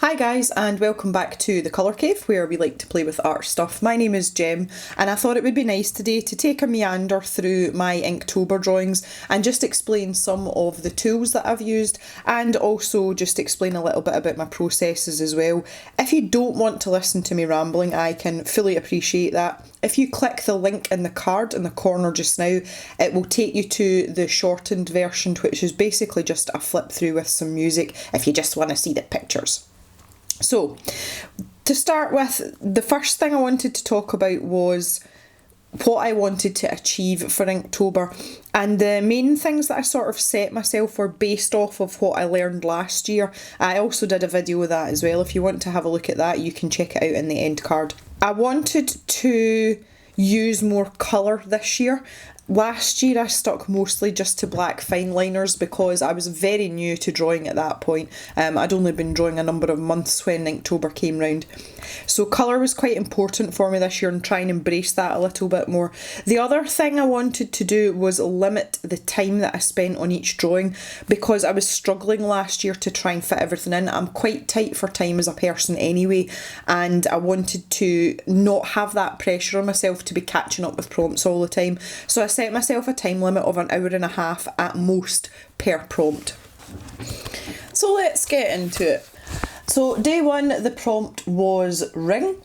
Hi guys, and welcome back to the Colour Cave, where we like to play with art stuff. My name is Jem, and I thought it would be nice today to take a meander through my Inktober drawings and just explain some of the tools that I've used, and also just explain a little bit about my processes as well. If you don't want to listen to me rambling, I can fully appreciate that. If you click the link in the card in the corner just now, it will take you to the shortened version, which is basically just a flip through with some music if you just want to see the pictures. So, to start with, the first thing I wanted to talk about was what I wanted to achieve for Inktober, and the main things that I sort of set myself were based off of what I learned last year. I also did a video of that as well. If you want to have a look at that, you can check it out in the end card. I wanted to use more colour this year. Last year I stuck mostly just to black fine liners because I was very new to drawing at that point. I'd only been drawing a number of months when Inktober came round. So colour was quite important for me this year and try and embrace that a little bit more. The other thing I wanted to do was limit the time that I spent on each drawing because I was struggling last year to try and fit everything in. I'm quite tight for time as a person anyway, and I wanted to not have that pressure on myself to be catching up with prompts all the time. So I set myself a time limit of an hour and a half at most per prompt. So let's get into it. So day one, the prompt was ring.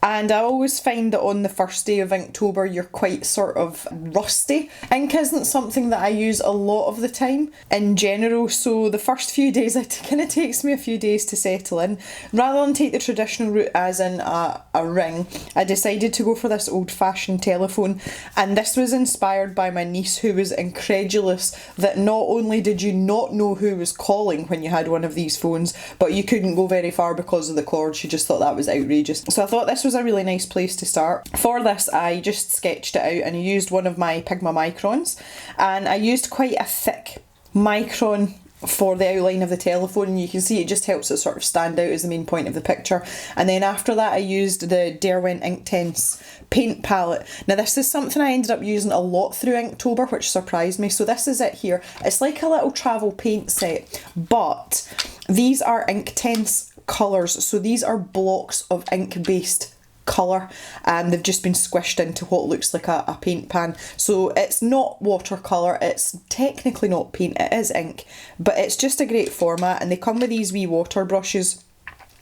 And I always find that on the first day of Inktober you're quite sort of rusty. Ink isn't something that I use a lot of the time in general, so the first few days it kind of takes me a few days to settle in. Rather than take the traditional route as in a ring, I decided to go for this old-fashioned telephone, and this was inspired by my niece, who was incredulous that not only did you not know who was calling when you had one of these phones, but you couldn't go very far because of the cord. She just thought that was outrageous. So I thought this was a really nice place to start. For this I just sketched it out and I used one of my Pigma microns, and I used quite a thick micron for the outline of the telephone, and you can see it just helps it sort of stand out as the main point of the picture. And then after that I used the Derwent Inktense paint palette. Now this is something I ended up using a lot through Inktober, which surprised me. So this is it here. It's like a little travel paint set, but these are Inktense colours, so these are blocks of ink based colour, and they've just been squished into what looks like a paint pan. So it's not watercolour, it's technically not paint, it is ink, but it's just a great format. And they come with these wee water brushes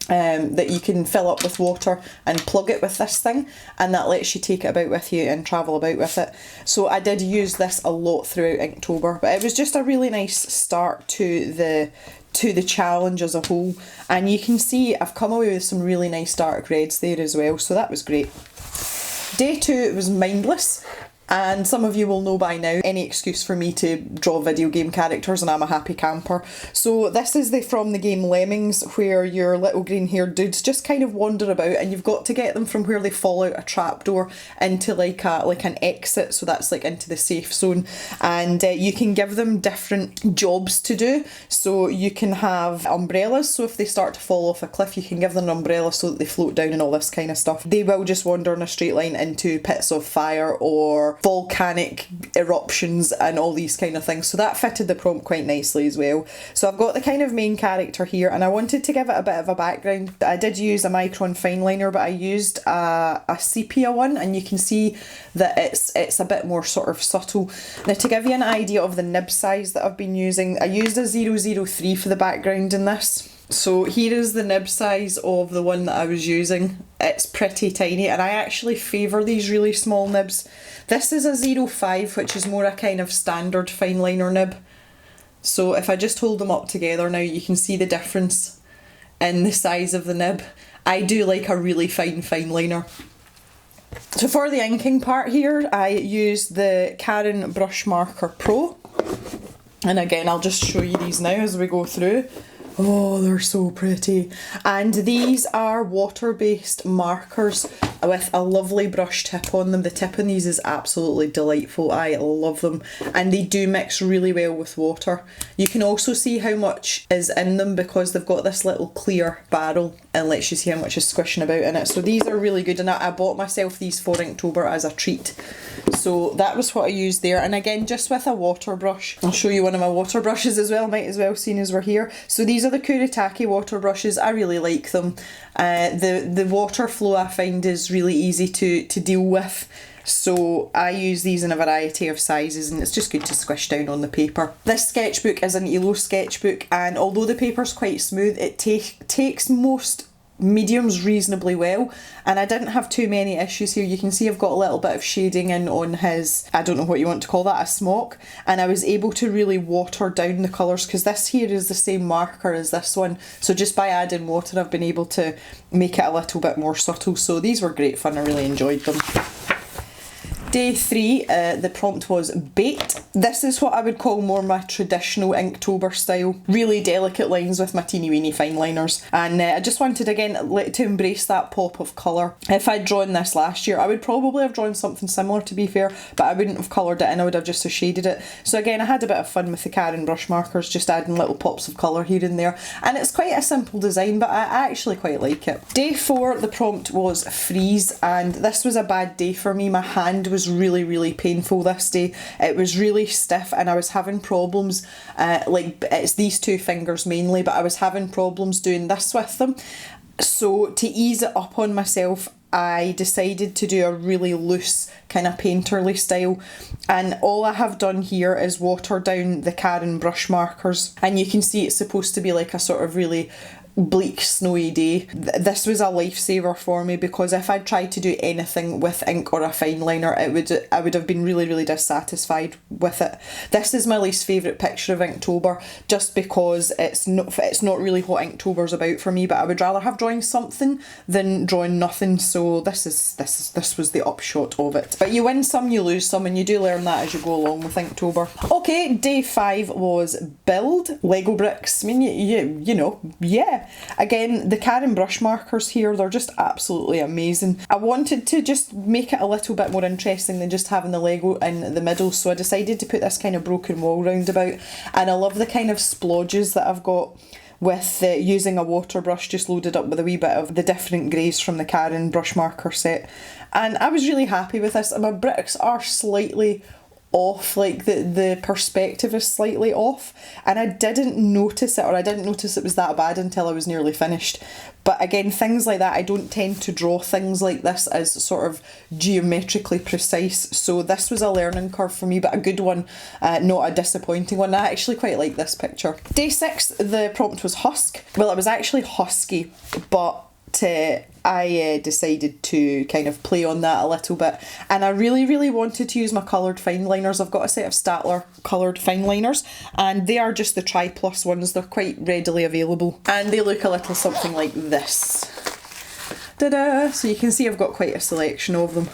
that you can fill up with water and plug it with this thing, and that lets you take it about with you and travel about with it. So I did use this a lot throughout Inktober, but it was just a really nice start to the challenge as a whole. And you can see I've come away with some really nice dark reds there as well, so that was great. Day two was mindless, and some of you will know by now, any excuse for me to draw video game characters and I'm a happy camper. So this is from the game Lemmings, where your little green haired dudes just kind of wander about, and you've got to get them from where they fall out a trapdoor into like an exit, so that's like into the safe zone. And you can give them different jobs to do. So you can have umbrellas, so if they start to fall off a cliff you can give them an umbrella so that they float down and all this kind of stuff. They will just wander in a straight line into pits of fire or volcanic eruptions and all these kind of things, so that fitted the prompt quite nicely as well. So I've got the kind of main character here, and I wanted to give it a bit of a background. I did use a micron fine liner, but I used a sepia one, and you can see that it's a bit more sort of subtle. Now, to give you an idea of the nib size that I've been using, I used a 003 for the background in this. So here is the nib size of the one that I was using. It's pretty tiny, and I actually favour these really small nibs. This is a 05, which is more a kind of standard fine liner nib. So if I just hold them up together now, you can see the difference in the size of the nib. I do like a really fine liner. So for the inking part here, I used the Caran Brush Marker Pro. And again, I'll just show you these now as we go through. Oh, they're so pretty. And these are water-based markers with a lovely brush tip on them. The tip on these is absolutely delightful. I love them, and they do mix really well with water. You can also see how much is in them because they've got this little clear barrel and lets you see how much is squishing about in it. So these are really good, and I bought myself these for Inktober as a treat. So that was what I used there, and again just with a water brush. I'll show you one of my water brushes as well, might as well seeing as we're here. So these are the Kuretake water brushes. I really like them. The water flow I find is really easy to deal with. So I use these in a variety of sizes, and it's just good to squish down on the paper. This sketchbook is an Elo sketchbook, and although the paper's quite smooth, it takes most mediums reasonably well, and I didn't have too many issues here. You can see I've got a little bit of shading in on his, I don't know what you want to call that, a smock, and I was able to really water down the colours because this here is the same marker as this one, so just by adding water I've been able to make it a little bit more subtle. So these were great fun, I really enjoyed them. Day 3, the prompt was bait. This is what I would call more my traditional Inktober style. Really delicate lines with my teeny weeny fine liners. And I just wanted again to embrace that pop of colour. If I'd drawn this last year, I would probably have drawn something similar, to be fair, but I wouldn't have coloured it in, I would have just shaded it. So again, I had a bit of fun with the Karen brush markers, just adding little pops of colour here and there. And it's quite a simple design, but I actually quite like it. Day 4, the prompt was freeze, and this was a bad day for me. My hand was really painful this day. It was really stiff, and I was having problems, like it's these two fingers mainly, but I was having problems doing this with them. So to ease it up on myself, I decided to do a really loose kind of painterly style, and all I have done here is water down the Karen brush markers, and you can see it's supposed to be like a sort of really bleak snowy day. This was a lifesaver for me, because if I'd tried to do anything with ink or a fine liner, I would have been really dissatisfied with it. This is my least favourite picture of Inktober, just because it's not really what Inktober's about for me, but I would rather have drawing something than drawing nothing. So this was the upshot of it. But you win some, you lose some, and you do learn that as you go along with Inktober. Okay, day 5 was build Lego bricks. I mean, you know, yeah. Again, the Karen brush markers here, they're just absolutely amazing. I wanted to just make it a little bit more interesting than just having the Lego in the middle, so I decided to put this kind of broken wall round about, and I love the kind of splodges that I've got with using a water brush just loaded up with a wee bit of the different greys from the Karen brush marker set. And I was really happy with this. My bricks are slightly off, like the perspective is slightly off, and I didn't notice it, or I didn't notice it was that bad until I was nearly finished. But again, things like that, I don't tend to draw things like this as sort of geometrically precise, so this was a learning curve for me, but a good one, not a disappointing one. I actually quite like this picture. Day 6, the prompt was husk. Well, it was actually husky, but I decided to kind of play on that a little bit, and I really wanted to use my coloured fine liners. I've got a set of Statler coloured fine liners, and they are just the Tri Plus ones. They're quite readily available, and they look a little something like this. Ta-da! So you can see I've got quite a selection of them.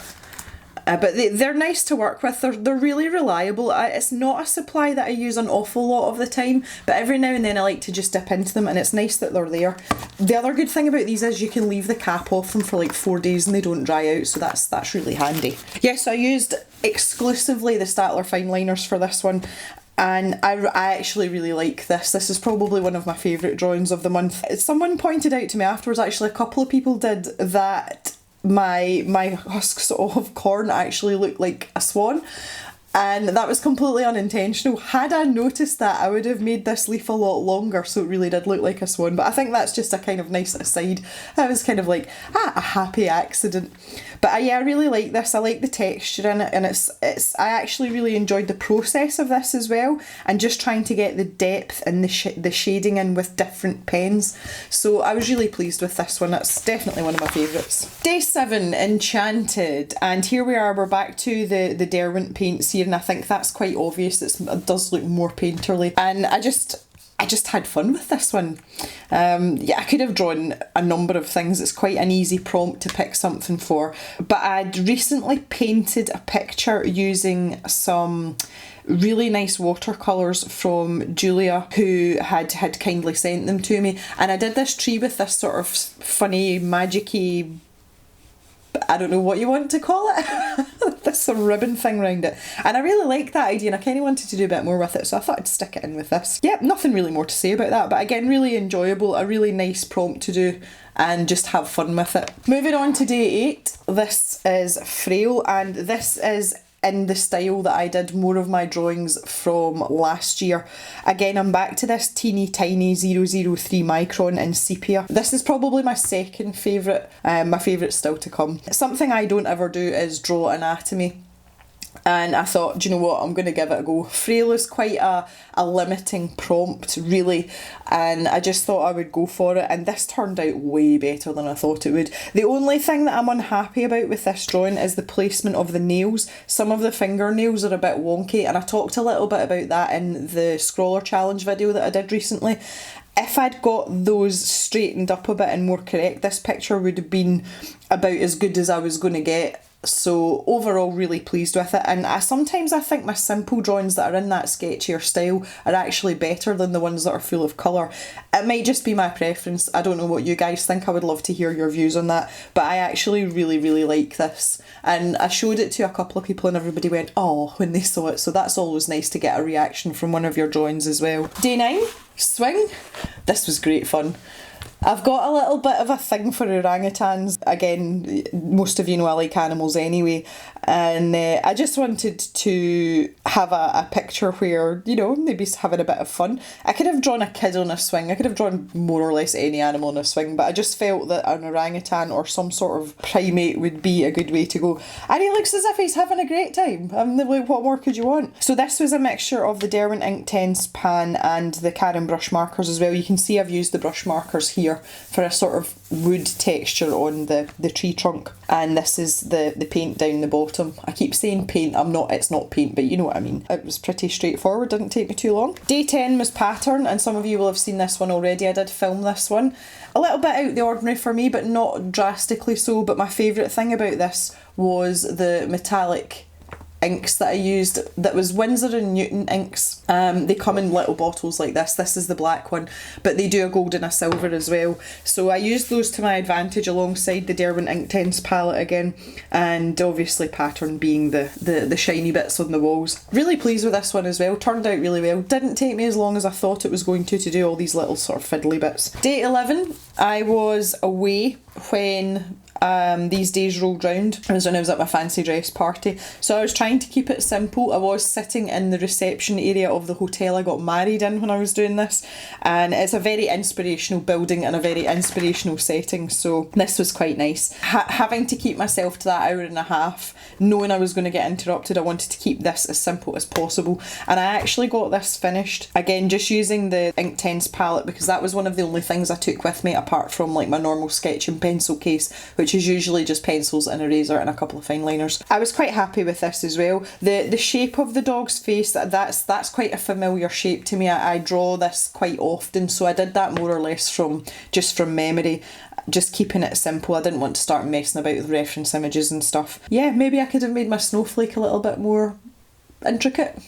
But they're nice to work with. They're really reliable. It's not a supply that I use an awful lot of the time, but every now and then I like to just dip into them, and it's nice that they're there. The other good thing about these is you can leave the cap off them for like 4 days and they don't dry out, so that's really handy. Yes, I used exclusively the Statler fine liners for this one, and I actually really like this. This is probably one of my favourite drawings of the month. Someone pointed out to me afterwards, actually a couple of people did, that my husks of corn actually look like a swan, and that was completely unintentional. Had I noticed that, I would have made this leaf a lot longer, so it really did look like a swan, but I think that's just a kind of nice aside. That was kind of like a happy accident. But yeah, I really like this. I like the texture in it, and I actually really enjoyed the process of this as well, and just trying to get the depth and the shading in with different pens. So I was really pleased with this one. It's definitely one of my favourites. Day 7, Enchanted, and here we are. We're back to the Derwent paints here, and I think that's quite obvious. It does look more painterly, and I just had fun with this one. Yeah, I could have drawn a number of things. It's quite an easy prompt to pick something for. But I'd recently painted a picture using some really nice watercolours from Julia, who had kindly sent them to me. And I did this tree with this sort of funny, magic-y I don't know what you want to call it. This ribbon thing round it. And I really like that idea and I kind of wanted to do a bit more with it, so I thought I'd stick it in with this. Yep, nothing really more to say about that, but again, really enjoyable, a really nice prompt to do and just have fun with it. Moving on to day 8, this is Frail, and this is in the style that I did more of my drawings from last year. Again, I'm back to this teeny tiny 003 micron in sepia. This is probably my second favourite, my favourite still to come. Something I don't ever do is draw anatomy. And I thought, do you know what, I'm going to give it a go. Frail is quite a limiting prompt, really, and I just thought I would go for it, and this turned out way better than I thought it would. The only thing that I'm unhappy about with this drawing is the placement of the nails. Some of the fingernails are a bit wonky, and I talked a little bit about that in the scroller challenge video that I did recently. If I'd got those straightened up a bit and more correct, this picture would have been about as good as I was going to get. So overall, really pleased with it, and sometimes I think my simple drawings that are in that sketchier style are actually better than the ones that are full of colour. It might just be my preference, I don't know what you guys think, I would love to hear your views on that, but I actually really like this, and I showed it to a couple of people and everybody went oh when they saw it, so that's always nice to get a reaction from one of your drawings as well. Day 9, Swing. This was great fun. I've got a little bit of a thing for orangutans. Again, most of you know I like animals anyway, and I just wanted to have a picture where, you know, maybe having a bit of fun. I could have drawn a kid on a swing, I could have drawn more or less any animal on a swing, but I just felt that an orangutan or some sort of primate would be a good way to go. And he looks as if he's having a great time. I'm like, what more could you want? So this was a mixture of the Derwent Inktense pan and the Karen brush markers as well. You can see I've used the brush markers here for a sort of wood texture on the tree trunk, and this is the paint down the bottom. I keep saying paint, it's not paint, but you know what I mean. It was pretty straightforward, didn't take me too long. Day 10 was Pattern, and some of you will have seen this one already. I did film this one. A little bit out the ordinary for me, but not drastically so, but my favourite thing about this was the metallic inks that I used. That was Winsor & Newton inks. They come in little bottles like this. This is the black one, but they do a gold and a silver as well. So I used those to my advantage alongside the Derwent Inktense palette again, and obviously Pattern being the shiny bits on the walls. Really pleased with this one as well. Turned out really well. Didn't take me as long as I thought it was going to do all these little sort of fiddly bits. Day 11, I was away when these days rolled round. It was when I was at my fancy dress party, so I was trying to keep it simple. I was sitting in the reception area of the hotel I got married in when I was doing this, and it's a very inspirational building and a very inspirational setting, so this was quite nice. Having to keep myself to that hour and a half, knowing I was going to get interrupted, I wanted to keep this as simple as possible, and I actually got this finished again just using the Inktense palette, because that was one of the only things I took with me apart from like my normal sketch and pencil case, which is usually just pencils and a razor and a couple of fine liners. I was quite happy with this as well. The shape of the dog's face, that's quite a familiar shape to me. I draw this quite often, so I did that more or less from memory, just keeping it simple. I didn't want to start messing about with reference images and stuff. Yeah, maybe I could have made my snowflake a little bit more intricate,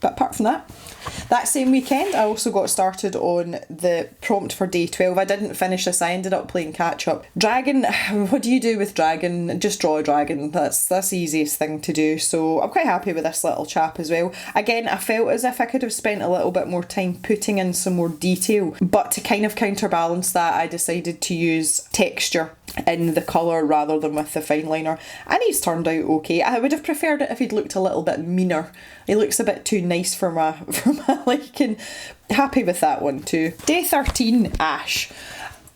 but apart from that same weekend I also got started on the prompt for day 12. I didn't finish this, I ended up playing catch up. Dragon, what do you do with dragon? Just draw a dragon, that's the easiest thing to do, so I'm quite happy with this little chap as well. Again, I felt as if I could have spent a little bit more time putting in some more detail, but to kind of counterbalance that I decided to use texture in the colour rather than with the fine liner, and he's turned out okay. I would have preferred it if he'd looked a little bit meaner. He looks a bit too nice for my liking. Happy with that one too. Day 13, Ash.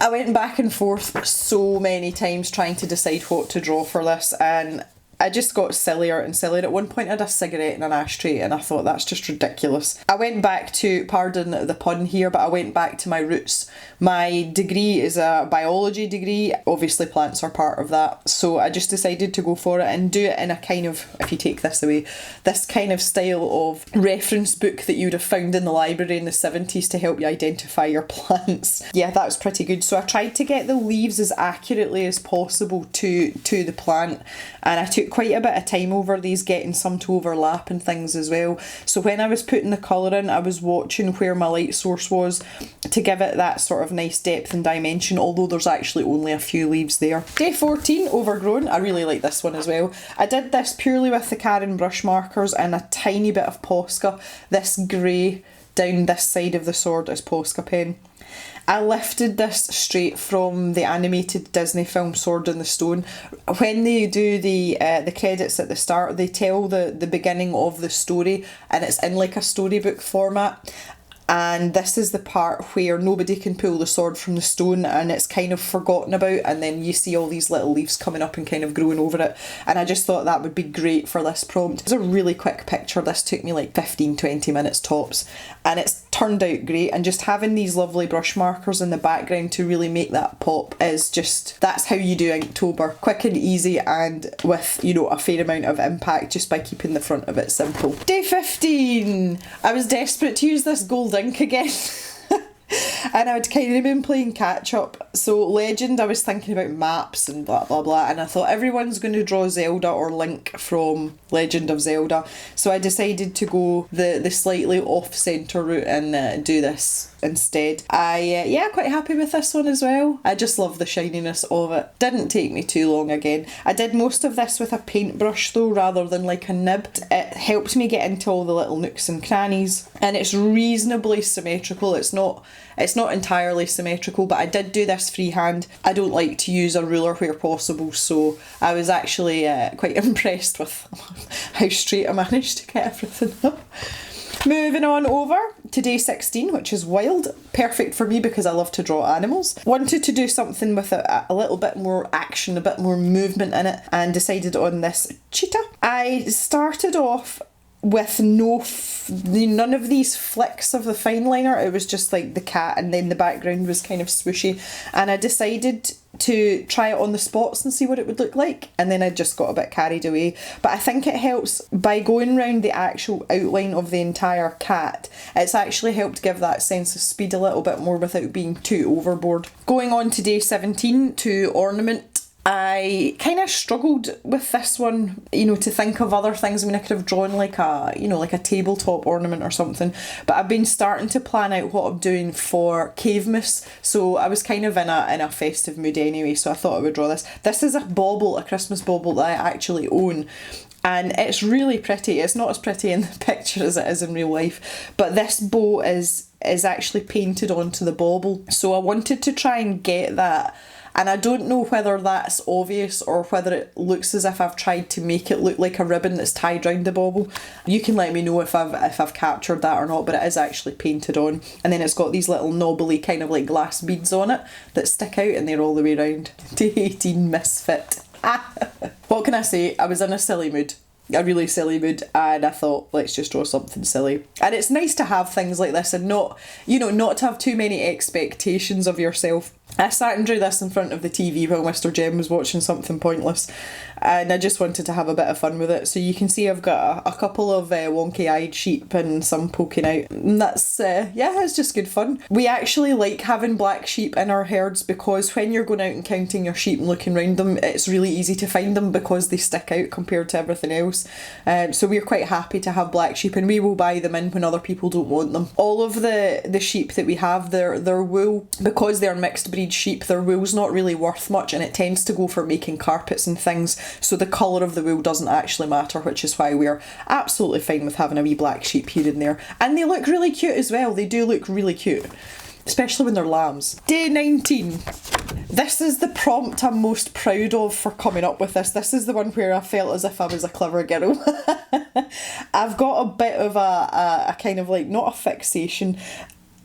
I went back and forth so many times trying to decide what to draw for this, and I just got sillier and sillier. At one point I had a cigarette in an ashtray and I thought that's just ridiculous. I went back to, pardon the pun here, but I went back to my roots. My degree is a biology degree, obviously plants are part of that, so I just decided to go for it and do it in a kind of, if you take this away, this kind of style of reference book that you would have found in the library in the 70s to help you identify your plants. Yeah, that was pretty good. So I tried to get the leaves as accurately as possible to the plant, and I took quite a bit of time over these, getting some to overlap and things as well. So when I was putting the colour in, I was watching where my light source was to give it that sort of nice depth and dimension, although there's actually only a few leaves there. Day 14, Overgrown. I really like this one as well. I did this purely with the Karen brush markers and a tiny bit of Posca. This grey down this side of the sword is Posca pen. I lifted this straight from the animated Disney film Sword in the Stone. When they do the credits at the start, they tell the beginning of the story, and it's in like a storybook format. And this is the part where nobody can pull the sword from the stone and it's kind of forgotten about, and then you see all these little leaves coming up and kind of growing over it. And I just thought that would be great for this prompt. It's a really quick picture. This took me like 15-20 minutes tops, and it's turned out great. And just having these lovely brush markers in the background to really make that pop is just, that's how you do Inktober. Quick and easy, and with, you know, a fair amount of impact just by keeping the front of it simple. Day 15! I was desperate to use this gold ink again. And I'd kind of been playing catch up. So Legend, I was thinking about maps and blah blah blah, and I thought everyone's going to draw Zelda or Link from Legend of Zelda, so I decided to go the slightly off-centre route and do this instead. Yeah, quite happy with this one as well. I just love the shininess of it. Didn't take me too long again. I did most of this with a paintbrush though, rather than like a nib. It helped me get into all the little nooks and crannies, and it's reasonably symmetrical. It's not entirely symmetrical, but I did do this freehand. I don't like to use a ruler where possible, so I was actually quite impressed with how straight I managed to get everything up. Moving on over to day 16, which is Wild. Perfect for me because I love to draw animals. Wanted to do something with a little bit more action, a bit more movement in it, and decided on this cheetah. I started off with none of these flicks of the fine liner. It was just like the cat, and then the background was kind of swooshy, and I decided to try it on the spots and see what it would look like, and then I just got a bit carried away. But I think it helps by going round the actual outline of the entire cat. It's actually helped give that sense of speed a little bit more without being too overboard. Going on to day 17, to ornament. I kind of struggled with this one, you know, to think of other things. I mean, I could have drawn like a tabletop ornament or something, but I've been starting to plan out what I'm doing for Cavemas, so I was kind of in a festive mood anyway, so I thought I would draw this. This is a bauble, a Christmas bauble that I actually own, and it's really pretty. It's not as pretty in the picture as it is in real life, but this bow is actually painted onto the bauble, so I wanted to try and get that. And I don't know whether that's obvious or whether it looks as if I've tried to make it look like a ribbon that's tied round the bauble. You can let me know if I've captured that or not, but it is actually painted on. And then it's got these little knobbly kind of like glass beads on it that stick out, and they're all the way around. Day 18, Misfit. What can I say? I was in a silly mood. A really silly mood, and I thought, let's just draw something silly. And it's nice to have things like this and not to have too many expectations of yourself. I sat and drew this in front of the TV while Mr. Jem was watching something pointless, and I just wanted to have a bit of fun with it. So you can see I've got a couple of wonky-eyed sheep and some poking out, and that's, it's just good fun. We actually like having black sheep in our herds because when you're going out and counting your sheep and looking around them, it's really easy to find them because they stick out compared to everything else. So we're quite happy to have black sheep, and we will buy them in when other people don't want them. All of the sheep that we have, their wool, because they're mixed breed sheep, their wool's not really worth much, and it tends to go for making carpets and things, so the colour of the wool doesn't actually matter, which is why we're absolutely fine with having a wee black sheep here and there. And they look really cute as well. They do look really cute, especially when they're lambs. Day 19. This is the prompt I'm most proud of for coming up with this. This is the one where I felt as if I was a clever girl. I've got a bit of a kind of like, not a fixation,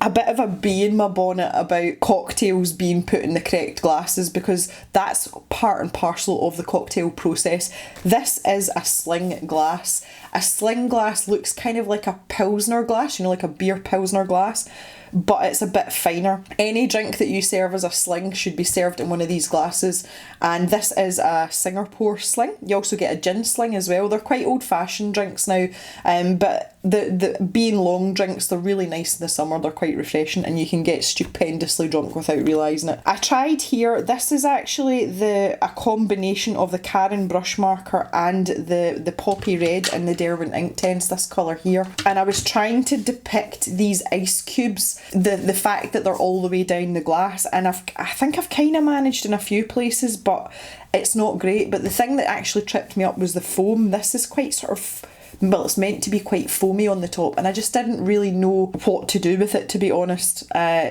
a bit of a bee in my bonnet about cocktails being put in the correct glasses, because that's part and parcel of the cocktail process. This is a sling glass, A sling glass looks kind of like a Pilsner glass, you know, like a beer Pilsner glass, but it's a bit finer. Any drink that you serve as a sling should be served in one of these glasses, and this is a Singapore sling. You also get a gin sling as well. They're quite old-fashioned drinks now, but the being long drinks, they're really nice in the summer. They're quite refreshing, and you can get stupendously drunk without realising it. I tried here, this is actually a combination of the Karen brush marker and the Poppy Red and the Derwent Inktense, this colour here, and I was trying to depict these ice cubes, the fact that they're all the way down the glass, and I think I've kind of managed in a few places, but it's not great. But the thing that actually tripped me up was the foam. This is quite sort of, well, it's meant to be quite foamy on the top, and I just didn't really know what to do with it, to be honest.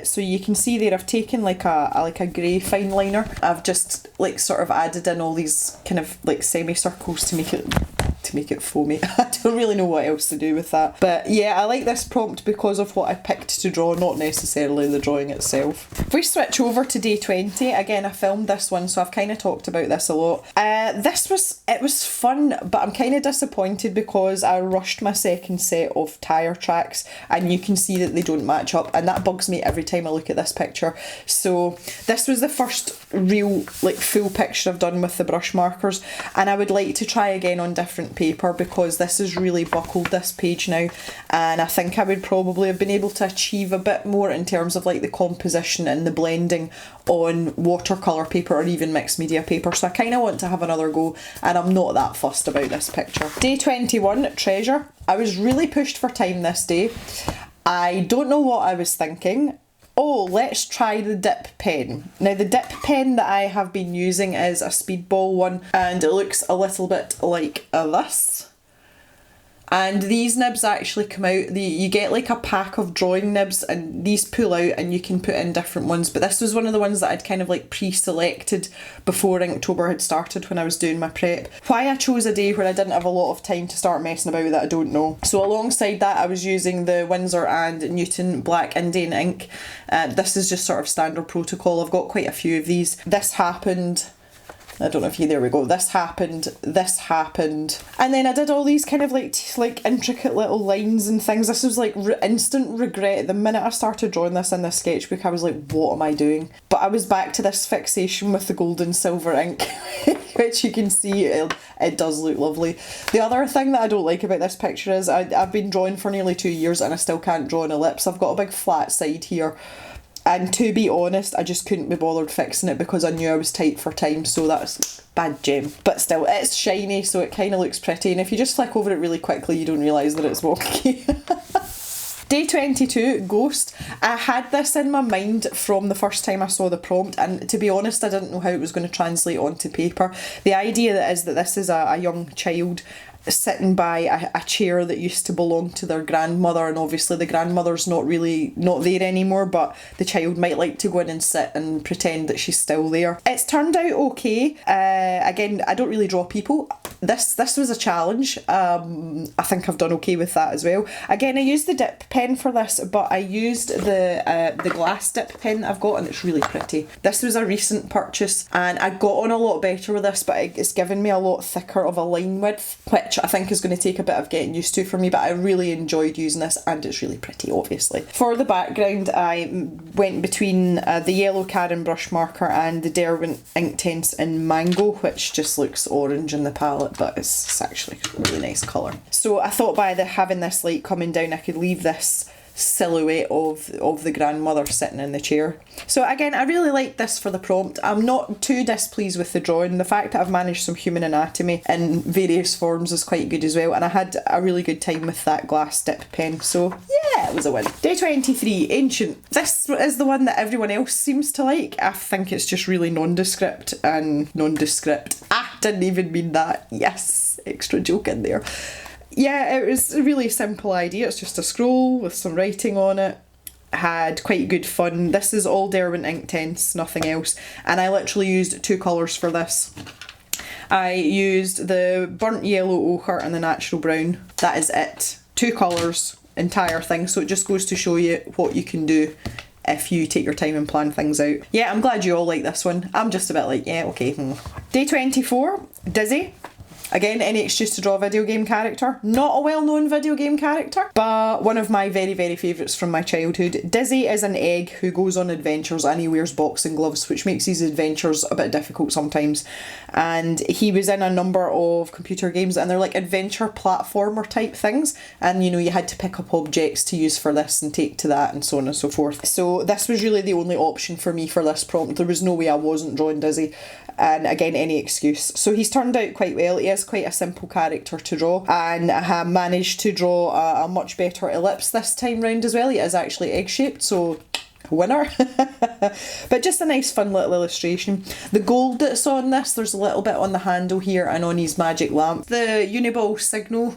So you can see there I've taken like a grey fine liner. I've just like sort of added in all these kind of like semicircles to make it foamy. I don't really know what else to do with that. But yeah, I like this prompt because of what I picked to draw, not necessarily the drawing itself. If we switch over to day 20, again I filmed this one, so I've kind of talked about this a lot. It was fun, but I'm kind of disappointed because I rushed my second set of tyre tracks, and you can see that they don't match up, and that bugs me every time I look at this picture. So this was the first real like full picture I've done with the brush markers, and I would like to try again on different paper because this is really buckled, this page now, and I think I would probably have been able to achieve a bit more in terms of like the composition and the blending on watercolour paper or even mixed media paper. So I kind of want to have another go, and I'm not that fussed about this picture. Day 21, Treasure. I was really pushed for time this day. I don't know what I was thinking. Oh, let's try the dip pen. Now the dip pen that I have been using is a Speedball one, and it looks a little bit like this. And these nibs actually come out, you get like a pack of drawing nibs, and these pull out and you can put in different ones, but this was one of the ones that I'd kind of like pre-selected before Inktober had started when I was doing my prep. Why I chose a day where I didn't have a lot of time to start messing about with it, I don't know. So alongside that I was using the Winsor and Newton Black Indian ink. This is just sort of standard protocol. I've got quite a few of these. This happened, I don't know if you, there we go, this happened, and then I did all these kind of like intricate little lines and things. This was like instant regret. The minute I started drawing this in this sketchbook I was like, what am I doing? But I was back to this fixation with the gold and silver ink, which you can see it does look lovely. The other thing that I don't like about this picture is I've been drawing for nearly 2 years and I still can't draw an ellipse. I've got a big flat side here, and to be honest I just couldn't be bothered fixing it because I knew I was tight for time, so that's bad gem. But still, it's shiny, so it kind of looks pretty, and if you just flick over it really quickly you don't realise that it's wonky. Day 22, Ghost. I had this in my mind from the first time I saw the prompt, and to be honest I didn't know how it was going to translate onto paper. The idea is that this is a young child sitting by a chair that used to belong to their grandmother, and obviously the grandmother's not there anymore, but the child might like to go in and sit and pretend that she's still there. It's turned out okay. Again, I don't really draw people. This was a challenge. I think I've done okay with that as well. Again, I used the dip pen for this, but I used the glass dip pen that I've got, and it's really pretty. This was a recent purchase, and I got on a lot better with this, but it's given me a lot thicker of a line width, which I think is going to take a bit of getting used to for me, but I really enjoyed using this, and it's really pretty, obviously. For the background, I went between the yellow Karen brush marker and the Derwent Inktense in Mango, which just looks orange in the palette, but it's actually a really nice colour. So I thought by having this light coming down, I could leave this silhouette of the grandmother sitting in the chair. So again, I really like this for the prompt. I'm not too displeased with the drawing. The fact that I've managed some human anatomy in various forms is quite good as well, and I had a really good time with that glass dip pen, so yeah, it was a win. Day 23, Ancient. This is the one that everyone else seems to like. I think it's just really nondescript and nondescript. Didn't even mean that. Yes, extra joke in there. Yeah, it was a really simple idea. It's just a scroll with some writing on it. Had quite good fun. This is all Derwent Inktense, nothing else. And I literally used 2 colours for this. I used the burnt yellow ochre and the natural brown. That is it. 2 colours, entire thing. So it just goes to show you what you can do if you take your time and plan things out. Yeah, I'm glad you all like this one. I'm just a bit like, yeah, okay. Day 24, Dizzy. Again, any excuse to draw a video game character. Not a well-known video game character, but one of my very, very favourites from my childhood. Dizzy is an egg who goes on adventures and he wears boxing gloves, which makes these adventures a bit difficult sometimes. And he was in a number of computer games and they're like adventure platformer type things. And you know, you had to pick up objects to use for this and take to that and so on and so forth. So this was really the only option for me for this prompt. There was no way I wasn't drawing Dizzy. And again, any excuse. So he's turned out quite well. He is quite a simple character to draw, and I have managed to draw a much better ellipse this time round as well. He is actually egg-shaped, so winner. But just a nice fun little illustration. The gold that's on this, there's a little bit on the handle here and on his magic lamp. The Uniball Signal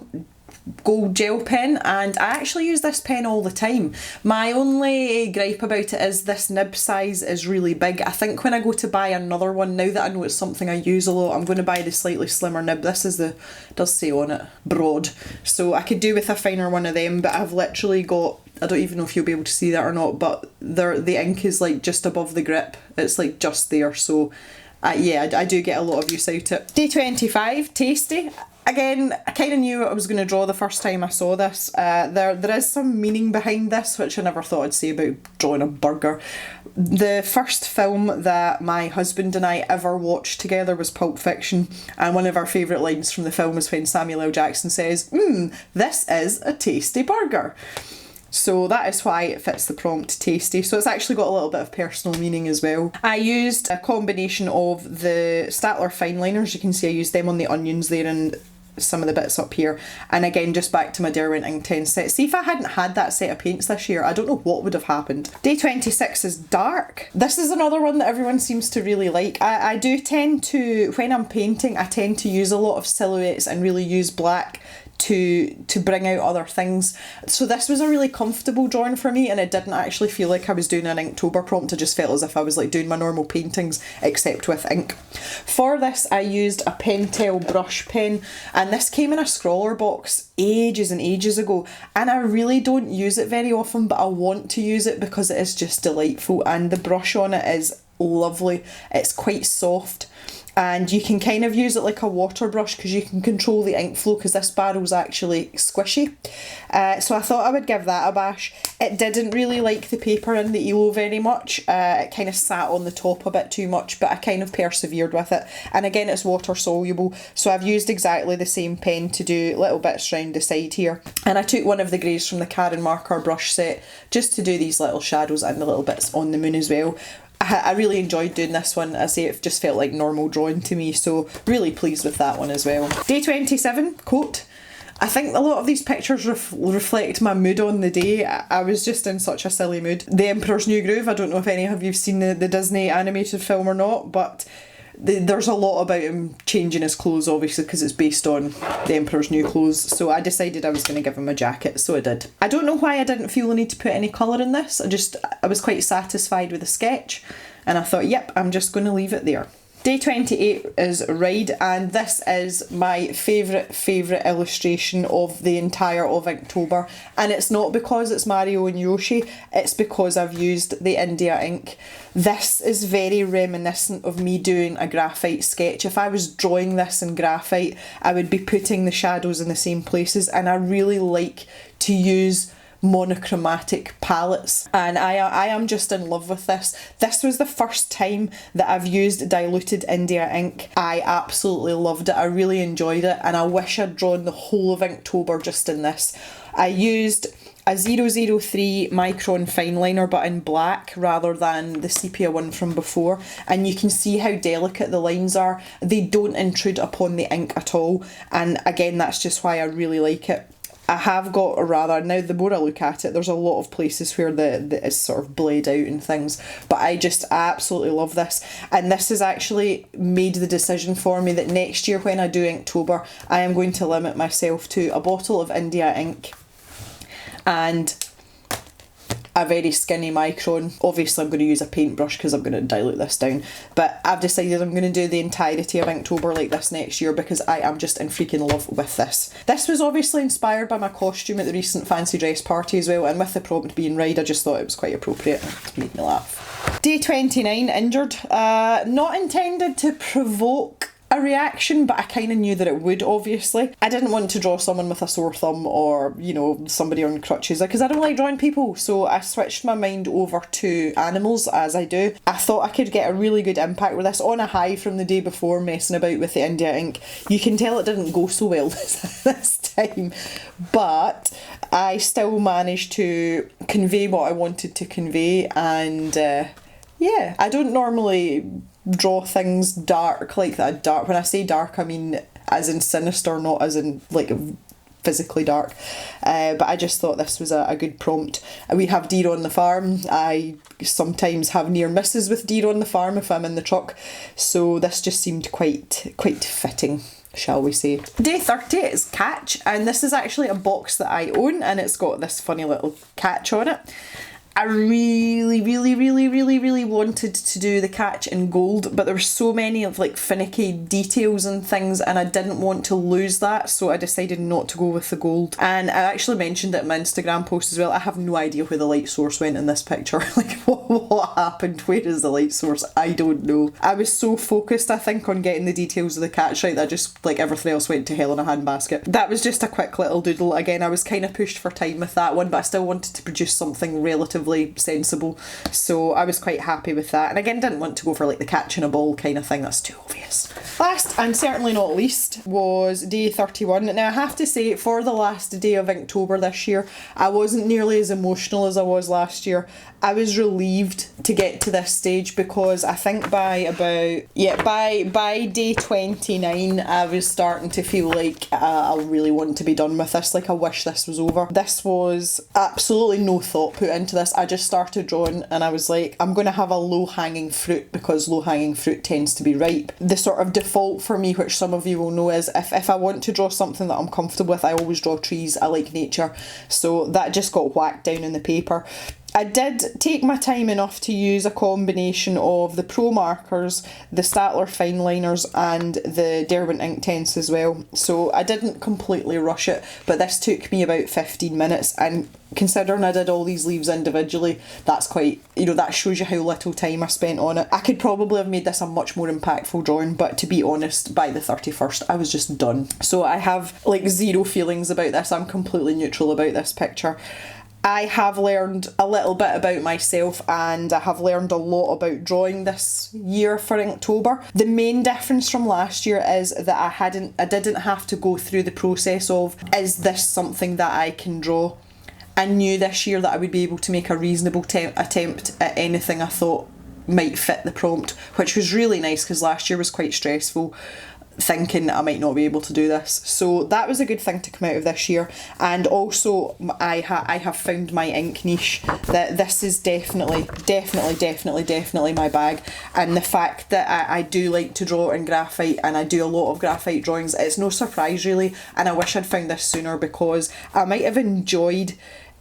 gold gel pen, and I actually use this pen all the time. My only gripe about it is this nib size is really big. I think when I go to buy another one, now that I know it's something I use a lot, I'm going to buy the slightly slimmer nib. This is the, does say on it, broad. So I could do with a finer one of them, but I've literally got, I don't even know if you'll be able to see that or not, but the ink is like just above the grip. It's like just there, so yeah, I do get a lot of use out of it. Day 25, tasty. Again, I kind of knew what I was going to draw the first time I saw this. There is some meaning behind this, which I never thought I'd say about drawing a burger. The first film that my husband and I ever watched together was Pulp Fiction, and one of our favourite lines from the film is when Samuel L. Jackson says, this is a tasty burger." So that is why it fits the prompt, tasty. So it's actually got a little bit of personal meaning as well. I used a combination of the Staedtler fineliners. You can see I used them on the onions there and some of the bits up here, and again just back to my Derwent Inktense set. See, if I hadn't had that set of paints this year, I don't know what would have happened. Day 26 is dark. This is another one that everyone seems to really like. I do tend to, when I'm painting, I tend to use a lot of silhouettes and really use black to bring out other things. So this was a really comfortable drawing for me, and it didn't actually feel like I was doing an Inktober prompt. It just felt as if I was like doing my normal paintings except with ink. For this I used a Pentel brush pen, and this came in a scrawler box ages and ages ago, and I really don't use it very often, but I want to use it because it is just delightful, and the brush on it is lovely. It's quite soft, and you can kind of use it like a water brush because you can control the ink flow, because this barrel's actually squishy. So I thought I would give that a bash. It didn't really like the paper in the ELO very much. It kind of sat on the top a bit too much, but I kind of persevered with it. And again, it's water soluble, so I've used exactly the same pen to do little bits round the side here. And I took one of the greys from the Karen Marker brush set just to do these little shadows and the little bits on the moon as well. I really enjoyed doing this one. I say it just felt like normal drawing to me, so really pleased with that one as well. Day 27, coat. I think a lot of these pictures reflect my mood on the day. I was just in such a silly mood. The Emperor's New Groove, I don't know if any of you have seen the Disney animated film or not, but there's a lot about him changing his clothes, obviously, because it's based on the Emperor's New Clothes. So I decided I was going to give him a jacket, so I did. I don't know why I didn't feel the need to put any colour in this. I was quite satisfied with the sketch, and I thought, yep, I'm just going to leave it there. Day 28 is Ride, and this is my favourite illustration of the entire of Inktober, and it's not because it's Mario and Yoshi, it's because I've used the India ink. This is very reminiscent of me doing a graphite sketch. If I was drawing this in graphite, I would be putting the shadows in the same places, and I really like to use monochromatic palettes, and I am just in love with this. This was the first time that I've used diluted India ink. I absolutely loved it. I really enjoyed it, and I wish I'd drawn the whole of Inktober just in this. I used a 003 micron fineliner, but in black rather than the sepia one from before, and you can see how delicate the lines are. They don't intrude upon the ink at all, and again, that's just why I really like it. I have got a rather, now the more I look at it, there's a lot of places where it's sort of bled out and things, but I absolutely love this. And this has actually made the decision for me that next year when I do Inktober, I am going to limit myself to a bottle of India ink and a very skinny micron. Obviously I'm going to use a paintbrush because I'm going to dilute this down, but I've decided I'm going to do the entirety of Inktober like this next year because I am just in freaking love with this. This was obviously inspired by my costume at the recent fancy dress party as well, and with the prompt being Ride, I just thought it was quite appropriate. It made me laugh. Day 29, Injured. Not intended to provoke a reaction, but I kind of knew that it would, obviously. I didn't want to draw someone with a sore thumb or, you know, somebody on crutches, because I don't like drawing people, so I switched my mind over to animals, as I do. I thought I could get a really good impact with this, on a high from the day before messing about with the India ink. You can tell it didn't go so well this time, but I still managed to convey what I wanted to convey, and yeah, I don't normally draw things dark like that. Dark, when I say dark, I mean as in sinister, not as in like physically dark, but I just thought this was a good prompt. We have deer on the farm. I sometimes have near misses with deer on the farm if I'm in the truck, so this just seemed quite fitting, shall we say. Day 30 is Catch, and this is actually a box that I own, and it's got this funny little catch on it. I really wanted to do the catch in gold, but there were so many of like finicky details and things, and I didn't want to lose that, so I decided not to go with the gold. And I actually mentioned it in my Instagram post as well. I have no idea where the light source went in this picture. Like what happened? Where is the light source? I don't know. I was so focused, I think, on getting the details of the catch right that I just, like, everything else went to hell in a handbasket. That was just a quick little doodle. Again, I was kind of pushed for time with that one, but I still wanted to produce something relatively sensible, so I was quite happy with that. And again, didn't want to go for like the catch in a ball kind of thing, that's too obvious. Last and certainly not least was day 31. Now I have to say, for the last day of Inktober this year, I wasn't nearly as emotional as I was last year. I was relieved to get to this stage, because I think by day 29 I was starting to feel like I really want to be done with this. Like, I wish this was over. This was absolutely no thought put into this. I just started drawing and I was like, I'm going to have a low-hanging fruit, because low-hanging fruit tends to be ripe. The sort of default for me, which some of you will know, is if I want to draw something that I'm comfortable with, I always draw trees. I like nature, so that just got whacked down in the paper. I did take my time enough to use a combination of the Pro markers, the Staedtler fine liners, and the Derwent Inktense as well. So I didn't completely rush it, but this took me about 15 minutes, and considering I did all these leaves individually, that's quite, you know, that shows you how little time I spent on it. I could probably have made this a much more impactful drawing, but to be honest, by the 31st I was just done. So I have like zero feelings about this. I'm completely neutral about this picture. I have learned a little bit about myself, and I have learned a lot about drawing this year for Inktober. The main difference from last year is that I didn't have to go through the process of, is this something that I can draw? I knew this year that I would be able to make a reasonable attempt at anything I thought might fit the prompt, which was really nice, because last year was quite stressful, thinking I might not be able to do this. So that was a good thing to come out of this year. And also I have found my ink niche, that this is definitely my bag. And the fact that I do like to draw in graphite, and I do a lot of graphite drawings, it's no surprise really, and I wish I'd found this sooner, because I might have enjoyed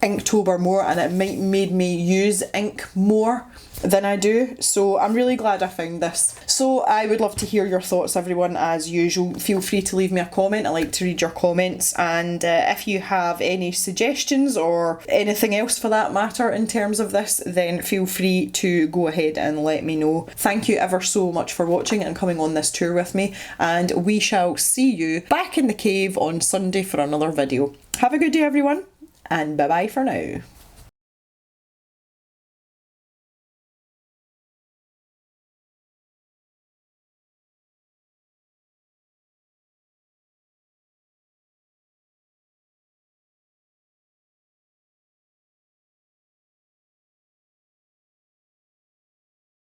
Inktober more, and it might made me use ink more than I do. So I'm really glad I found this. So I would love to hear your thoughts, everyone. As usual, feel free to leave me a comment. I like to read your comments, and if you have any suggestions or anything else for that matter in terms of this, then feel free to go ahead and let me know. Thank you ever so much for watching and coming on this tour with me, and we shall see you back in the cave on Sunday for another video. Have a good day, everyone, and bye bye for now.